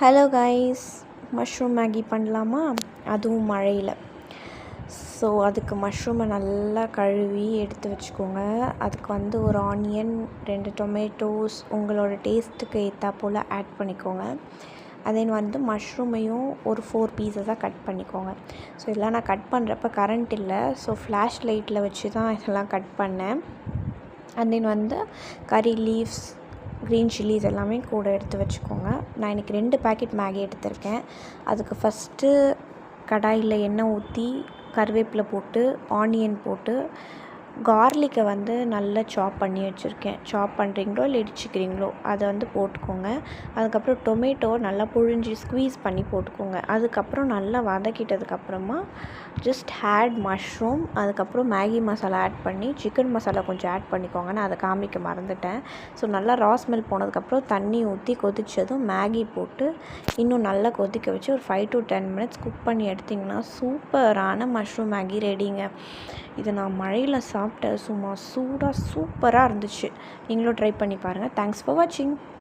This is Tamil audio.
ஹலோ கைஸ், மஷ்ரூம் மேகி பண்ணலாமா? அதுவும் மழையில். ஸோ அதுக்கு மஷ்ரூமை நல்லா கழுவி எடுத்து வச்சுக்கோங்க. அதுக்கு ஒரு ஆனியன், 2 டொமேட்டோஸ் உங்களோட டேஸ்ட்டுக்கு ஏற்றா போல் ஆட் பண்ணிக்கோங்க. அதேன் மஷ்ரூமையும் ஒரு 4 பீஸஸாக கட் பண்ணிக்கோங்க. ஸோ இதெல்லாம் நான் கட் பண்ணுறப்ப கரண்ட் இல்லை, ஸோ ஃப்ளாஷ் லைட்டில் வச்சு தான் இதெல்லாம் கட் பண்ணேன். தென் கறி லீவ்ஸ், க்ரீன் சில்லிஸ் எல்லாமே கூட எடுத்து வச்சுக்கோங்க. நான் இன்றைக்கி 2 பேக்கெட் மேகி எடுத்திருக்கேன். அதுக்கு ஃபஸ்ட்டு கடாயில் எண்ணெய் ஊற்றி கருவேப்பிலை போட்டு, ஆனியன் போட்டு, கார்லிக்கை நல்லா சாப் பண்ணி வச்சுருக்கேன். சாப் பண்ணுறீங்களோ இல்லை இடிச்சிக்கிறீங்களோ அதை போட்டுக்கோங்க. அதுக்கப்புறம் டொமேட்டோவை நல்லா புழிஞ்சி ஸ்க்வீஸ் பண்ணி போட்டுக்கோங்க. அதுக்கப்புறம் நல்லா வதக்கிட்டதுக்கப்புறமா ஜஸ்ட் ஆட் மஷ்ரூம், அதுக்கப்புறம் மேகி மசாலா ஆட் பண்ணி, சிக்கன் மசாலா கொஞ்சம் ஆட் பண்ணிக்கோங்க. நான் அதை காமிக்க மறந்துட்டேன். ஸோ நல்லா ஸ்மெல் போனதுக்கப்புறம் தண்ணி ஊற்றி கொதித்ததும் மேகி போட்டு இன்னும் நல்லா கொதிக்க வச்சு ஒரு 5 to 10 minutes குக் பண்ணி எடுத்திங்கன்னா சூப்பரான மஷ்ரூம் மேகி ரெடிங்க. இதை நான் மழையில் சாப்பிட்டேன். சும்மா சூடாக சூப்பராக இருந்துச்சு. நீங்களும் ட்ரை பண்ணி பாருங்கள். தேங்க்ஸ் ஃபார் வாட்சிங்.